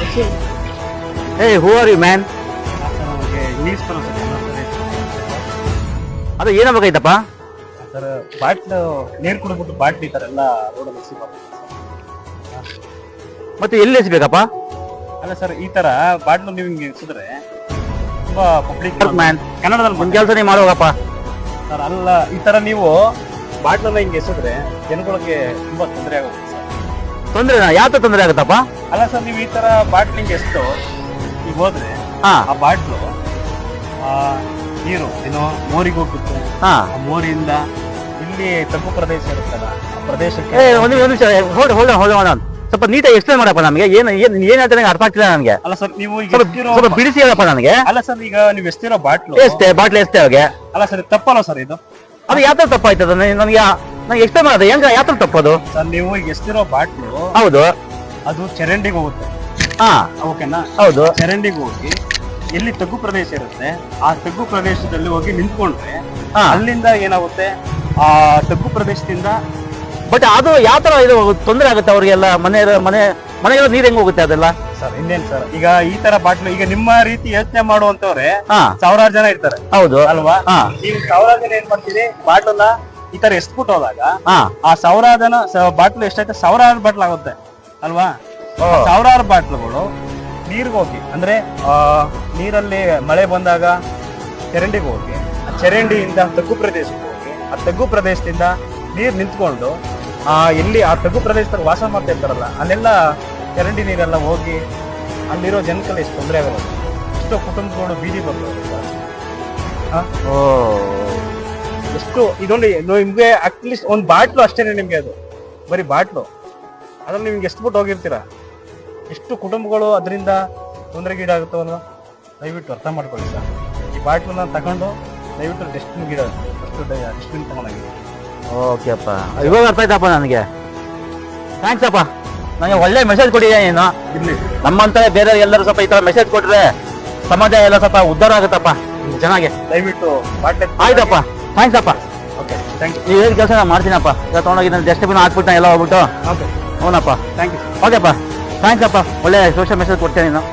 Hey, who are you, man? ನಮಗೆ English ಬರುತ್ತೆ ಅದು ಏನಾಗಬೇಕೈತಪ್ಪ? ಸರ್. ಬಾಟ್ಲು ನೀರು ಕುಡಿದ್ಬಿಟ್ಟು ಬಾಟ್ಲಿ ಈ ಥರ ಎಲ್ಲ ರೋಡಲ್ಲಿ ಎಸಿಬಾರ್ದು. ಮತ್ತೆ ಎಲ್ಲಿ ಎಸ್ಬೇಕಪ್ಪ? ಅಲ್ಲ ಸರ್, ಈ ತರ ಬಾಟ್ಲು ನೀವು ಹಿಂಗೆ ಎಸಿದ್ರೆ ತುಂಬಾ ಪಬ್ಲಿಕ್ ಮ್ಯಾನ್ ಕನ್ನಡದಲ್ಲಿ ಒಂದ್ ಕೆಲಸ ನೀವು ಮಾಡೋಗಪ್ಪ. ಸರ್. ಅಲ್ಲ, ಈ ತರ ನೀವು ಬಾಟ್ಲನ್ನ ಹಿಂಗೆ ಎಸಿದ್ರೆ ಜನಗಳಿಗೆ ತುಂಬಾ ತೊಂದರೆ ಆಗುತ್ತೆ ಸರ್. ತೊಂದ್ರೆ ಯಾವ ತೊಂದರೆ ಆಗುತ್ತಪ್ಪ? ಅಲ್ಲ ಸರ್, ನೀವು ಈ ತರ ಬಾಟ್ಲ್ ಹಿಂಗೆ ಎಸ್ತು ಈಗ ಹೋದ್ರೆ ಹಾ ಆ ಬಾಟ್ಲು ನೀರು ಏನೋ ಮೋರಿಗೆ ಹೋಗುತ್ತೆ. ಹಾ ಆ ಮೋರಿಯಿಂದ ಇಲ್ಲಿ ತಗ್ಗು ಪ್ರದೇಶ ಇರುತ್ತಲ್ಲ, ಆ ಪ್ರದೇಶಕ್ಕೆ ಒಂದು ನಿಮಿಷ ಹೊಳ್ಳ ಸ್ವಲ್ಪ ನೀಟಾಗಿ ಎಕ್ಸ್ಪ್ಲೇನ್ ಮಾಡಪ್ಪ ನಮಗೆ. ಏನ್ ಹೇಳ್ತಾರೆ ಅರ್ಥ ಆಗ್ತಿಲ್ಲ ನನಗೆ. ಅಲ್ಲ ಸರ್, ನೀವು ಈಗ ಸ್ವಲ್ಪ ಬಿಡಿಸಿ ಹೇಳಪ್ಪ ನನಗೆ. ಅಲ್ಲ ಸರ್, ಈಗ ನೀವು ಎಸ್ತಿರೋ ಬಾಟ್ಲು ಬಾಟ್ಲಿ ಎಷ್ಟೇ ಅವಾಗೆ? ಅಲ್ಲ ಸರ್, ತಪ್ಪಲ್ಲ ಸರ್ ಇದು. ಅದು ಯಾವ ತರ ತಪ್ಪಾಯ್ತದ? ನನಗೆ ಎಕ್ಸ್ಪ್ಲೇನ್ ಮಾಡೋದು ಹೆಂಗ? ಯಾವ ತರ ತಪ್ಪದು? ಸರ್, ನೀವು ಈಗ ಎಸ್ತಿರೋ ಬಾಟ್ಲು ಹೌದು, ಅದು ಚರಂಡಿಗೆ ಹೋಗುತ್ತೆ. ಹಾ ಓಕೆನಾ? ಹೌದು. ಚರಂಡಿಗೆ ಹೋಗಿ ಎಲ್ಲಿ ತಗ್ಗು ಪ್ರದೇಶ ಇರುತ್ತೆ ಆ ತಗ್ಗು ಪ್ರದೇಶದಲ್ಲಿ ಹೋಗಿ ನಿಂತ್ಕೊಂಡ್ರೆ ಹಾ. ಅಲ್ಲಿಂದ ಏನಾಗುತ್ತೆ, ಆ ತಗ್ಗು ಪ್ರದೇಶದಿಂದ ಬಟ್ ಅದು ಯಾವ ತರ ಇದು ತೊಂದರೆ ಆಗುತ್ತೆ ಅವ್ರಿಗೆಲ್ಲ? ಮನೆಗೆಲ್ಲ ನೀರ್ ಹೆಂಗ್ ಹೋಗುತ್ತೆ ಅದೆಲ್ಲ? ಸರ್ ಇನ್ನೇನ್ ಸರ್, ಈಗ ಈ ತರ ಬಾಟ್ಲು ಈಗ ನಿಮ್ಮ ರೀತಿ ಯೋಚನೆ ಮಾಡುವಂತವ್ರೆ ಹಾ ಸಾವಿರಾರು ಜನ ಇರ್ತಾರೆ ಹೌದು ಅಲ್ವಾ? ಹಾ ನೀವು ಸಾವಿರಾರು ಜನ ಏನ್ ಮಾಡ್ತೀರಿ, ಬಾಟ್ಲನ್ನ ಈ ತರ ಎಸ್ಬಿಟ್ಟು ಹೋದಾಗ ಹಾ ಆ ಸಾವಿರಾರು ಜನ ಬಾಟ್ಲು ಎಷ್ಟೈತೆ, ಸಾವಿರಾರು ಬಾಟ್ಲ್ ಆಗುತ್ತೆ ಅಲ್ವಾ? ಸಾವಿರಾರು ಬಾಟ್ಲುಗಳು ನೀರ್ಗೆ ಹೋಗಿ ಅಂದ್ರೆ ನೀರಲ್ಲಿ ಮಳೆ ಬಂದಾಗ ಚರಂಡಿಗೆ ಹೋಗಿ, ಆ ಚರಂಡಿಯಿಂದ ತಗ್ಗು ಪ್ರದೇಶಕ್ಕೆ ಹೋಗಿ, ಆ ತಗ್ಗು ಪ್ರದೇಶದಿಂದ ನೀರು ನಿಂತ್ಕೊಂಡು ಎಲ್ಲಿ ಆ ತಗ್ಗು ಪ್ರದೇಶದಲ್ಲಿ ವಾಸ ಮಾಡ್ತಾ ಇರ್ತಾರಲ್ಲ ಅಲ್ಲೆಲ್ಲ ಚರಂಡಿ ನೀರೆಲ್ಲ ಹೋಗಿ ಅಲ್ಲಿರೋ ಜನಕ್ಕೆಲ್ಲ ಎಷ್ಟು ತೊಂದರೆ ಆಗೋದು, ಎಷ್ಟೋ ಕುಟುಂಬಗಳು ಬೀದಿ ಬರ್ತವೆ ಸರ್. ಓ ಎಷ್ಟು ಇದೊಂದು ನಿಮ್ಗೆ ಅಟ್ಲೀಸ್ಟ್ ಒಂದು ಬಾಟ್ಲು ಅಷ್ಟೇನೆ ನಿಮ್ಗೆ, ಅದು ಬರೀ ಬಾಟ್ಲು ಅದ್ರಲ್ಲಿ ನಿಮ್ಗೆ ಎಷ್ಟು ಬಿಟ್ಟು ಹೋಗಿರ್ತೀರಾ, ಎಷ್ಟು ಕುಟುಂಬಗಳು ಅದರಿಂದ ತೊಂದರೆಗೀಡಾಗುತ್ತವಲ್ವ? ದಯವಿಟ್ಟು ಅರ್ಥ ಮಾಡ್ಕೊಳ್ಳಿ ಸರ್. ಈ ಬಾಟ್ಲನ್ನ ತಗೊಂಡು ದಯವಿಟ್ಟು ಡಸ್ಟ್ಬಿನ್ ಗಿಡ ಫಸ್ಟ್ ಡಸ್ಟ್ಬಿನ್ ತಗೊಂಡಾಗಿ. ಓಕೆಪ್ಪ, ಇವಾಗ ಅರ್ಥ ಆಯ್ತಪ್ಪ ನನಗೆ. ಥ್ಯಾಂಕ್ಸ್ ಅಪ್ಪ, ನನಗೆ ಒಳ್ಳೆ ಮೆಸೇಜ್ ಕೊಟ್ಟಿದ್ಯಾ ನೀನು. ಇರ್ಲಿ ನಮ್ಮಂತ ಬೇರೆ ಎಲ್ಲರೂ ಸ್ವಲ್ಪ ಈ ತರ ಮೆಸೇಜ್ ಕೊಟ್ರೆ ಸಮಾಜ ಎಲ್ಲ ಸ್ವಲ್ಪ ಉದ್ಧಾರ ಆಗುತ್ತಪ್ಪ ಚೆನ್ನಾಗಿ. ದಯವಿಟ್ಟು ಬಾಟ್ಲೆ ಆಯ್ತಪ್ಪ, ಥ್ಯಾಂಕ್ಸ್ ಅಪ್ಪ. Okay, thank you. ನೀವು ಏನು ಕೆಲಸ ನಾನು ಮಾಡ್ತೀನಪ್ಪ. ಈಗ ತೊಗೊಂಡೋಗಿ ನಾನು ಡಸ್ಟ್ಬಿನ್ ಹಾಕ್ಬಿಟ್ಟು ಎಲ್ಲ ಹೋಗ್ಬಿಟ್ಟು. ಓಕೆ, ಹ್ಞೂನಪ್ಪ, ಥ್ಯಾಂಕ್ ಯು. ಓಕೆಪ್ಪ, ಥ್ಯಾಂಕ್ಸ್ ಅಪ್ಪ. ಒಳ್ಳೆ ಸೋಷಿಯಲ್ ಮೆಸೇಜ್ ಕೊಡ್ತೇನೆ ನೀನು.